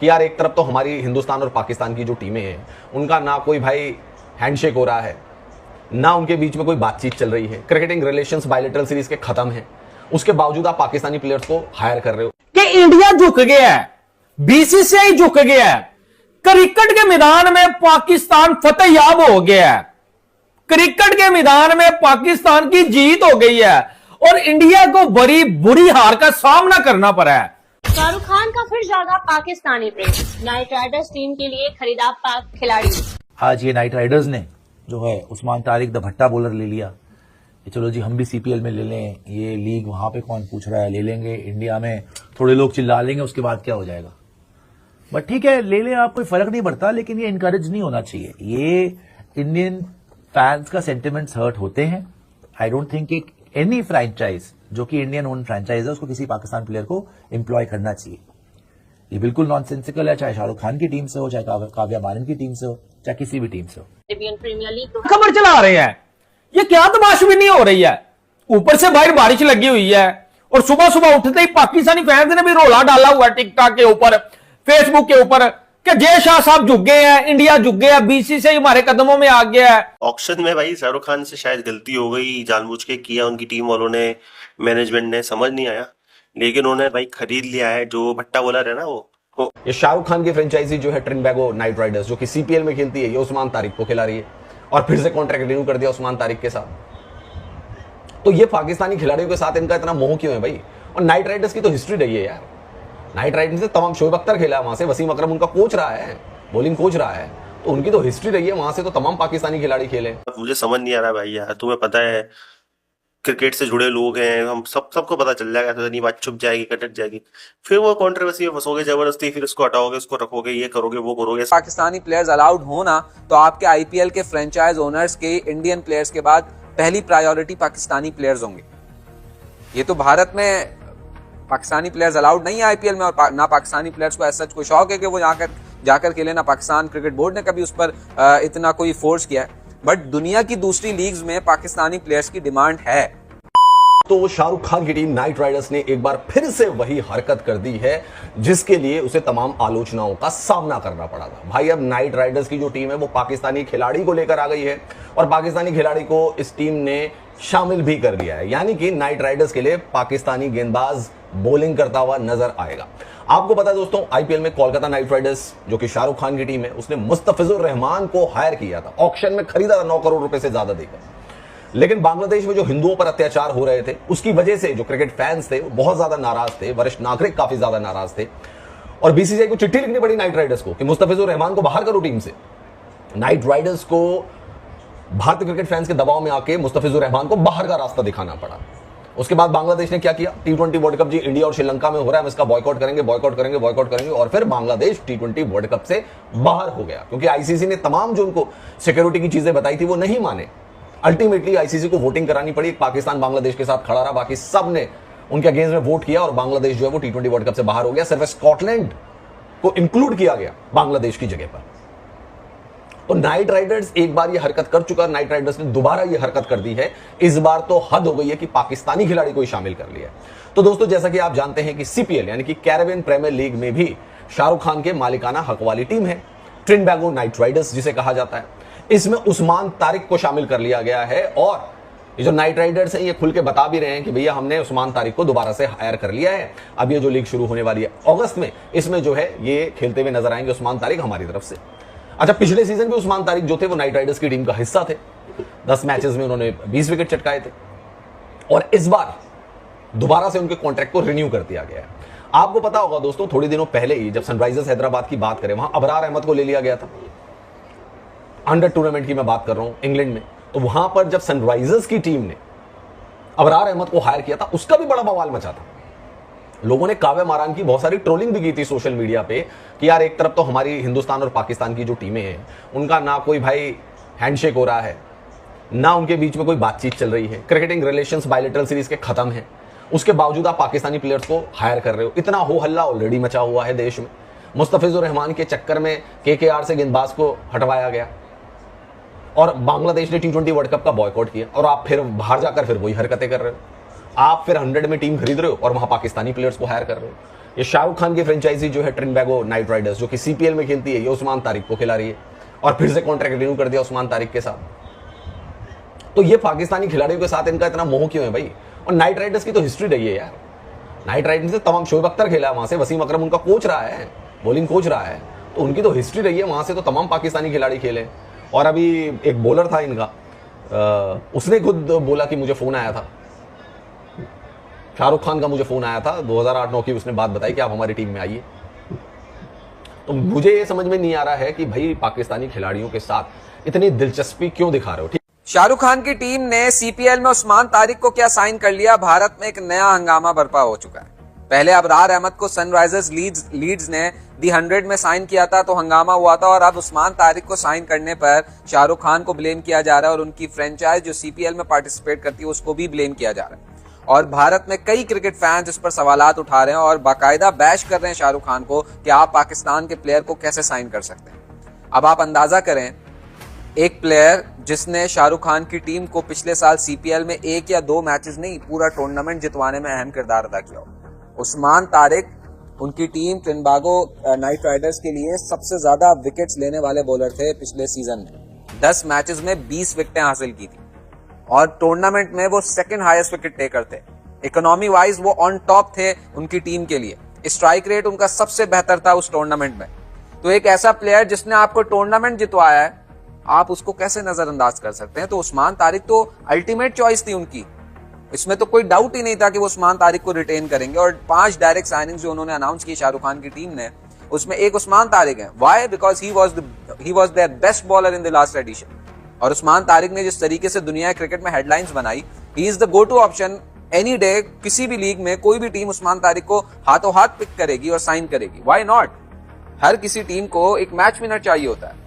कि यार एक तरफ तो हमारी हिंदुस्तान और पाकिस्तान की जो टीमें हैं उनका ना कोई भाई हैंडशेक हो रहा है, ना उनके बीच में कोई बातचीत चल रही है, क्रिकेटिंग रिलेशंस बायलैटरल सीरीज के खत्म हैं, उसके बावजूद आप पाकिस्तानी प्लेयर्स को हायर कर रहे हो कि इंडिया झुक गया है, बीसीसीआई झुक गया है, क्रिकेट के मैदान में पाकिस्तान फतेहयाब हो गया है, क्रिकेट के मैदान में पाकिस्तान की जीत हो गई है और इंडिया को बड़ी बुरी हार का सामना करना पड़ा है। शाहरुख खान का फिर जागा पाकिस्तानी प्रेम, नाइट राइडर्स टीम के लिए खरीदा पाक खिलाड़ी। आज ये नाइट राइडर्स ने जो है उस्मान तारिक द भट्टा बॉलर ले लिया कि चलो जी हम भी सीपीएल में ले लें, ये लीग वहां पे कौन पूछ रहा है, ले लेंगे, इंडिया में थोड़े लोग चिल्ला लेंगे, उसके बाद क्या हो जाएगा। बट ठीक है, ले लें आप, कोई फर्क नहीं पड़ता, लेकिन ये इनकरेज नहीं होना चाहिए। ये इंडियन फैंस का सेंटिमेंट्स हर्ट होते हैं। I don't think any franchise जो कि इंडियन ओन फ्रेंचाइज है उसको किसी पाकिस्तान प्लेयर को एम्प्लॉय करना चाहिए। ये बिल्कुल नॉनसेंसिकल है, चाहे शाहरुख खान की टीम से हो, चाहे काव्या मानन की टीम से हो, चाहे किसी भी टीम से हो। इंडियन प्रीमियर लीग खबर चला रहे हैं, ये क्या तमाशबीनी हो रही है। ऊपर से बाहर बारिश लगी हुई है और सुबह सुबह उठते ही पाकिस्तानी फैंस ने भी रोला डाला हुआ है टिकटॉक के ऊपर, फेसबुक के ऊपर कि जय शाह साहब झुक गए हैं, इंडिया झुक गया, बीसीसीआई हमारे कदमों में आ गया है। ऑक्शन में भाई शाहरुख खान से शायद गलती हो गई, जानबूझ के किया उनकी टीम वालों ने, मैनेजमेंट ने, समझ नहीं आया, लेकिन उन्होंने भाई खरीद लिया है। जो भट्टा बॉलर है ना वो ये शाहरुख खान की फ्रेंचाइजी जो है ट्रिनबैगो नाइट राइडर्स जो कि सीपीएल में खेलती है, ये उस्मान तारिक को खिला रही है और फिर से कॉन्ट्रैक्ट रिन्यू कर दिया उस्मान तारिक के साथ। तो ये पाकिस्तानी खिलाड़ियों के साथ इनका इतना मोह क्यों है भाई। और नाइट राइडर्स की तो हिस्ट्री रही है यार, नाइट राइडर्स से तमाम, शोएब अख्तर खेला है वहां से, वसीम अकरम उनका कोच रहा है, बॉलिंग कोच रहा है, तो उनकी तो हिस्ट्री रही है वहां से, तो तमाम पाकिस्तानी खिलाड़ी खेले। मुझे समझ नहीं आ रहा भाई यार, तुम्हें पता है क्रिकेट से जुड़े लोग हैं हम, सबको पता चल जाएगा, तो नहीं बात छुप जाएगी, कटट जाएगी, फिर वो कंट्रोवर्सी में फंसोगे जबरदस्ती, फिर उसको हटाओगे, उसको रखोगे, ये करोगे, वो करोगे। पाकिस्तानी प्लेयर्स अलाउड होना तो आपके आईपीएल के फ्रेंचाइज ओनर्स के इंडियन प्लेयर्स के बाद पहली प्रायोरिटी पाकिस्तानी प्लेयर्स होंगे। ये तो भारत में पाकिस्तानी प्लेयर्स अलाउड नहीं है आईपीएल में, और ना पाकिस्तानी प्लेयर्स को ऐसा कोई शौक है कि वो जाकर खेले, ना पाकिस्तान क्रिकेट बोर्ड ने कभी उस पर इतना कोई फोर्स किया है। बट दुनिया की दूसरी लीग्स में पाकिस्तानी प्लेयर्स की डिमांड है। तो शाहरुख खान की टीम नाइट राइडर्स ने एक बार फिर से वही हरकत कर दी है जिसके लिए उसे तमाम आलोचनाओं का सामना करना पड़ा था। भाई अब नाइट राइडर्स की जो टीम है वो पाकिस्तानी खिलाड़ी को लेकर आ गई है और पाकिस्तानी खिलाड़ी को इस टीम ने शामिल भी कर दिया है, यानी कि नाइट राइडर्स के लिए पाकिस्तानी गेंदबाज बॉलिंग करता हुआ नजर आएगा। आपको पता है दोस्तों, आईपीएल में कोलकाता नाइट राइडर्स जो कि शाहरुख खान की टीम है उसने मुस्तफिजुर रहमान को हायर किया था, ऑक्शन में खरीदा था 9 करोड़ रुपए से ज्यादा देकर। लेकिन बांग्लादेश में जो हिंदुओं पर अत्याचार हो रहे थे उसकी वजह से जो क्रिकेट फैंस थे वो बहुत ज्यादा नाराज थे, वरिष्ठ नागरिक काफी ज्यादा नाराज थे और बीसीसीआई को चिट्ठी लिखनी पड़ी नाइट राइडर्स को कि मुस्तफिजुर रहमान को बाहर करो टीम से। नाइट राइडर्स को भारतीय क्रिकेट फैंस के दबाव में आके मुस्तफिजुर रहमान को बाहर का रास्ता दिखाना पड़ा। उसके बाद बांग्लादेश ने क्या किया, T20 वर्ल्ड कप जी इंडिया और श्रीलंका में हो रहा है, हम इसका बॉयकॉट करेंगे, बॉयकॉट करेंगे, बॉयकॉट करेंगे, और फिर बांग्लादेश T20 वर्ल्ड कप से बाहर हो गया क्योंकि आईसीसी ने तमाम जो उनको सिक्योरिटी की चीजें बताई थी वो नहीं माने। अल्टीमेटली आईसीसी को वोटिंग करानी पड़ी, पाकिस्तान बांग्लादेश के साथ खड़ा रहा, बाकी सब ने उनके अगेंस्ट में वोट किया और बांग्लादेश जो है वो T20 वर्ल्ड कप से बाहर हो गया। सिर्फ स्कॉटलैंड को इंक्लूड किया गया बांग्लादेश की जगह पर। तो नाइट राइडर्स एक बार ये हरकत कर चुका, नाइट राइडर्स ने दोबारा ये हरकत कर दी है। इस बार तो हद हो गई है कि पाकिस्तानी खिलाड़ी को ही शामिल कर लिया। तो दोस्तों जैसा कि आप जानते हैं कि सीपीएल यानी कि कैरेबियन प्रीमियर लीग में भी शाहरुख खान के मालिकाना हक वाली टीम है ट्रिनबैगो नाइट राइडर्स जिसे कहा जाता है। इसमें उस्मान तारिक को शामिल कर लिया गया है और ये जो नाइट राइडर्स हैं ये खुल के बता भी रहे हैं कि भैया हमने उस्मान तारिक को दोबारा से हायर कर लिया है। अब ये जो लीग शुरू होने वाली है अगस्त में, इसमें जो है ये खेलते हुए नजर आएंगे उस्मान तारिक हमारी तरफ से। अच्छा, पिछले सीजन भी उस्मान तारिक जो थे वो नाइट राइडर्स की टीम का हिस्सा थे, 10 मैचेस में उन्होंने 20 विकेट चटकाए थे और इस बार दोबारा से उनके कॉन्ट्रैक्ट को रिन्यू कर दिया गया है। आपको पता होगा दोस्तों, थोड़ी दिनों पहले ही जब सनराइजर्स हैदराबाद की बात करें, वहां अबरार अहमद को ले लिया गया था, अंडर टूर्नामेंट की मैं बात कर रहा हूं इंग्लैंड में। तो वहां पर जब सनराइजर्स की टीम ने अबरार अहमद को हायर किया था उसका भी बड़ा बवाल मचा था। लोगों ने काव्या मारान की बहुत सारी ट्रोलिंग भी की थी सोशल मीडिया पे कि यार एक तरफ तो हमारी हिंदुस्तान और पाकिस्तान की जो टीमें हैं उनका ना कोई भाई हैंडशेक हो रहा है, ना उनके बीच में कोई बातचीत चल रही है, क्रिकेटिंग रिलेशंस बायलैटरल सीरीज के खत्म हैं, उसके बावजूद आप पाकिस्तानी प्लेयर्स को हायर कर रहे हो। इतना हो हल्ला ऑलरेडी मचा हुआ है देश में। मुस्तफिजुर रहमान के चक्कर में केकेआर से गेंदबाज को हटवाया गया और बांग्लादेश ने T20 वर्ल्ड कप का बॉयकॉट किया और आप फिर बाहर जाकर फिर वही हरकतें कर रहे हो। आप फिर 100 में टीम खरीद रहे हो और वहां पाकिस्तानी प्लेयर्स को हायर कर रहे हो। ये शाहरुख खान की फ्रेंचाइजी जो है ट्रिनबैगो नाइट राइडर्स, जो कि सीपीएल में खेलती है, ये उस्मान तारिक को खिला रही है और फिर से कॉन्ट्रैक्ट रिन्यू कर दिया उस्मान तारिक के साथ। तो ये पाकिस्तानी खिलाड़ियों के साथ इनका इतना मोह क्यों है भाई? और नाइट राइडर्स की तो हिस्ट्री रही है यार, नाइट राइडर्स से तमाम, शोएब अख्तर खेला है वहां से, वसीम अकरम उनका कोच रहा है, बॉलिंग कोच रहा है, तो उनकी तो हिस्ट्री रही है वहां से, तो तमाम पाकिस्तानी खिलाड़ी खेले। और अभी एक बॉलर था इनका, उसने खुद बोला कि मुझे फोन आया था, शाहरुख खान का मुझे फोन आया था 2008-9 की, उसने बात बताई कि आप हमारी टीम में आइए। तो मुझे ये समझ में नहीं आ रहा है कि भाई पाकिस्तानी खिलाड़ियों के साथ इतनी दिलचस्पी क्यों दिखा रहे हो? ठीक, शाहरुख खान की टीम ने सीपीएल में उस्मान तारिक को क्या साइन कर लिया, भारत में एक नया हंगामा बर्पा हो चुका है। पहले अबरार अहमद को सनराइजर्स लीड्स ने दी 100 में साइन किया था तो हंगामा हुआ था, और अब उस्मान तारिक को साइन करने पर शाहरुख खान को ब्लेम किया जा रहा है और उनकी फ्रेंचाइज जो सीपीएल में पार्टिसिपेट करती है उसको भी ब्लेम किया जा रहा है। और भारत में कई क्रिकेट फैंस इस पर सवालात उठा रहे हैं और बाकायदा बैश कर रहे हैं शाहरुख खान को कि आप पाकिस्तान के प्लेयर को कैसे साइन कर सकते हैं। अब आप अंदाजा करें, एक प्लेयर जिसने शाहरुख खान की टीम को पिछले साल सीपीएल में 1 या 2 मैचेस नहीं, पूरा टूर्नामेंट जितवाने में अहम किरदार अदा किया हो, उस्मान तारिक, उनकी टीम ट्रिनबागो नाइट राइडर्स के लिए सबसे ज्यादा विकेट्स लेने वाले बॉलर थे पिछले सीजन में। 10 मैचेस में 20 विकेटें हासिल की थी और टूर्नामेंट में वो सेकंड हाईएस्ट विकेट टेकर थे। इकोनॉमी वाइज वो ऑन टॉप थे उनकी टीम के लिए। स्ट्राइक रेट उनका सबसे बेहतर था उस टूर्नामेंट में। तो एक ऐसा प्लेयर जिसने आपको टूर्नामेंट जितवाया है, आप उसको कैसे नजरअंदाज कर सकते हैं? तो उस्मान तारिक तो अल्टीमेट चॉइस थी उनकी, इसमें तो कोई डाउट ही नहीं था कि वो उस्मान तारिक को रिटेन करेंगे। और 5 डायरेक्ट साइनिंग्स जो उन्होंने अनाउंस की शाहरुख खान की टीम ने, उसमें एक उस्मान तारिक है। Why? Because he was their best bowler in the last addition. और उस्मान तारिक ने जिस तरीके से दुनिया क्रिकेट में हेडलाइंस बनाई, he is the go to option any day. किसी भी लीग में कोई भी टीम उस्मान तारिक को हाथों हाथ पिक करेगी और साइन करेगी। Why not? हर किसी टीम को एक मैच विनर चाहिए होता है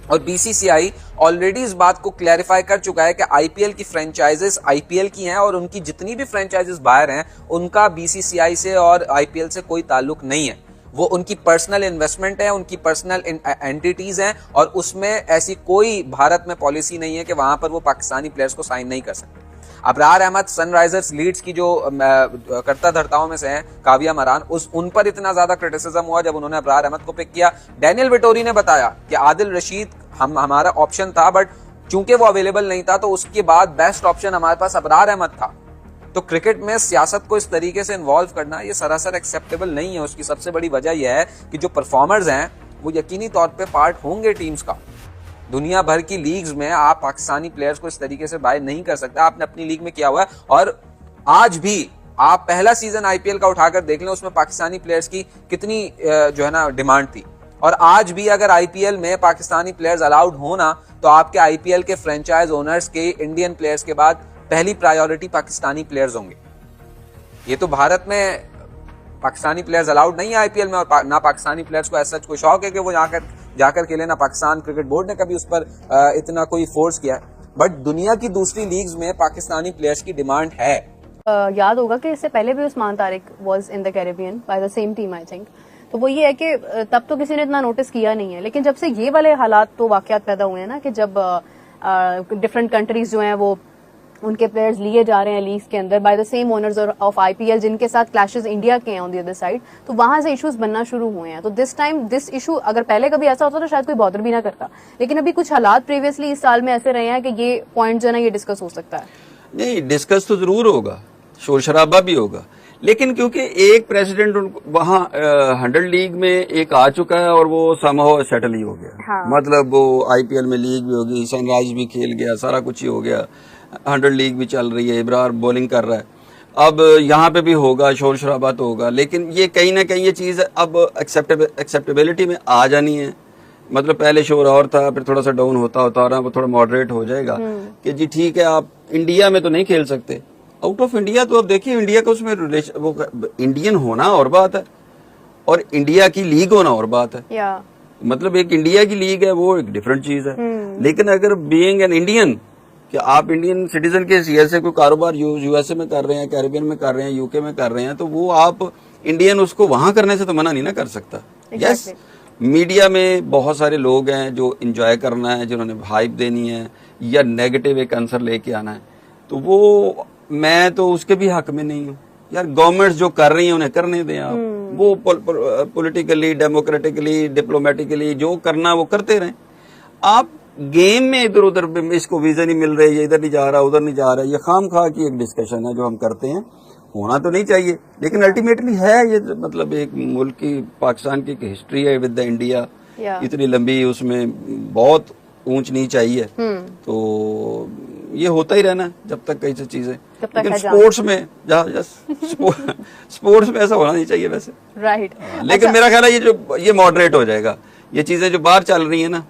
और बीसीसीआई ऑलरेडी इस बात को क्लैरिफाई कर चुका है कि आईपीएल की फ्रेंचाइजेस आईपीएल की हैं और उनकी जितनी भी फ्रेंचाइजेस बाहर हैं उनका बीसीसीआई से और आईपीएल से कोई ताल्लुक नहीं है। वो उनकी पर्सनल इन्वेस्टमेंट है, उनकी पर्सनल एंटिटीज हैं और उसमें ऐसी कोई भारत में पॉलिसी नहीं है कि वहां पर वो पाकिस्तानी प्लेयर्स को साइन नहीं कर सकते। अबरार अहमद सनराइजर्स लीड्स की जो कर्ता धर्ताओं में से हैं, काविया मरान, उन पर इतना ज्यादा क्रिटिसिज्म हुआ जब उन्होंने अबरार अहमद को पिक किया। डैनियल विटोरी ने बताया कि आदिल रशीद हमारा ऑप्शन था, बट चूंकि वो अवेलेबल नहीं था तो उसके बाद बेस्ट ऑप्शन हमारे पास अबरार अहमद था। तो क्रिकेट में सियासत को इस तरीके से इन्वॉल्व करना ये सरासर एक्सेप्टेबल नहीं है। उसकी सबसे बड़ी वजह यह है कि जो परफॉर्मर्स हैं वो यकीनी तौर पे पार्ट होंगे टीम्स का। दुनिया भर की लीग्स में आप पाकिस्तानी प्लेयर्स को इस तरीके से बाय नहीं कर सकते। आपने अपनी लीग में किया हुआ है और आज भी आप पहला सीजन आईपीएल का उठाकर देख लें, उसमें पाकिस्तानी प्लेयर्स की कितनी जो है ना डिमांड थी। और आज भी अगर आईपीएल में पाकिस्तानी प्लेयर्स अलाउड होना तो आपके आईपीएल के फ्रेंचाइज ओनर्स के इंडियन प्लेयर्स के बाद पहली प्रायोरिटी पाकिस्तानी प्लेयर्स होंगे। ये तो भारत में पाकिस्तानी प्लेयर्स अलाउड नहीं है आईपीएल में और ना पाकिस्तानी प्लेयर्स को ऐसा कोई शौक है कि वो जाकर खेले, ना पाकिस्तान क्रिकेट बोर्ड ने कभी उस पर इतना कोई फोर्स किया है। बट दुनिया की दूसरी लीग्स में पाकिस्तानी प्लेयर्स की डिमांड है। याद होगा कि इससे पहले भी Usman Tariq was in the Caribbean by the same team I think. तो वो ये है कि तब तो किसी ने इतना नोटिस किया नहीं है, लेकिन जब से ये वाले हालात तो वाकयात पैदा हुए हैं ना कि जब डिफरेंट कंट्रीज जो हैं वो उनके प्लेयर्स लिए जा रहे हैं लीग्स के अंदर by the same owners of IPL, जिनके साथ क्लैशेस इंडिया के हैं ऑन द अदर साइड, तो वहां से इश्यूज बनना शुरू हुए हैं। तो दिस टाइम दिस इशू अगर पहले कभी ऐसा होता तो शायद कोई बॉदर भी ना करता, लेकिन अभी कुछ हालात प्रीवियसली इस साल में ऐसे रहे हैं कि ये पॉइंट जो है ना ये डिस्कस हो सकता है। नहीं, डिस्कस तो जरूर होगा, शोर शराबा भी होगा, लेकिन क्योंकि एक प्रेसिडेंट वहाँ 100 लीग में एक आ चुका है और वो समहाउ सेटल ही हो गया। हाँ। मतलब वो आईपीएल में लीग भी होगी, सनराइज भी खेल गया, सारा कुछ ही हो गया, 100 लीग भी चल रही है, इब्रार बॉलिंग कर रहा है। अब यहाँ पे भी होगा, शोर शराबा तो होगा, लेकिन ये कहीं ना कहीं ये चीज़ अब एक्सेप्टेबिलिटी में आ जानी है। मतलब पहले शोर और था, फिर थोड़ा सा डाउन होता होता रहा, वो थोड़ा मॉडरेट हो जाएगा कि जी ठीक है, आप इंडिया में तो नहीं खेल सकते, आउट ऑफ इंडिया तो अब देखिए इंडिया का उसमें वो इंडियन होना और बात है और इंडिया की लीग होना और बात है। मतलब एक इंडिया की लीग है वो एक डिफरेंट चीज है, लेकिन अगर बीइंग एन इंडियन कि आप इंडियन सिटीजन के सीएस से कोई कारोबार यूएसए में कर रहे हैं, कैरिबियन में कर रहे हैं, यूके में कर रहे हैं, तो वो आप इंडियन उसको वहां करने से तो मना नहीं ना कर सकता। यस, मीडिया में बहुत सारे लोग हैं जो एंजॉय करना है, जिन्होंने हाइप देनी है या नेगेटिव एक आंसर लेके आना है, तो वो मैं तो उसके भी हक में नहीं हूँ यार। गवर्नमेंट्स जो कर रही है उन्हें करने दें आप। वो पॉलिटिकली, डेमोक्रेटिकली, डिप्लोमेटिकली जो करना वो करते रहें। आप गेम में इधर उधर इसको विजन नहीं मिल रही है, इधर नहीं जा रहा, उधर नहीं जा रहा, ये खाम खा की एक डिस्कशन है जो हम करते हैं, होना तो नहीं चाहिए, लेकिन अल्टीमेटली है ये, मतलब एक मुल्क की, पाकिस्तान की हिस्ट्री है विद द इंडिया, इतनी लंबी, उसमें बहुत ऊंच नीच आई है, तो ये होता ही रहना है जब तक कई चीजें, लेकिन स्पोर्ट्स में स्पोर्ट्स में ऐसा होना नहीं चाहिए वैसे, राइट। लेकिन मेरा ख्याल है ये मॉडरेट हो जाएगा, ये चीजें जो बाहर चल रही है ना,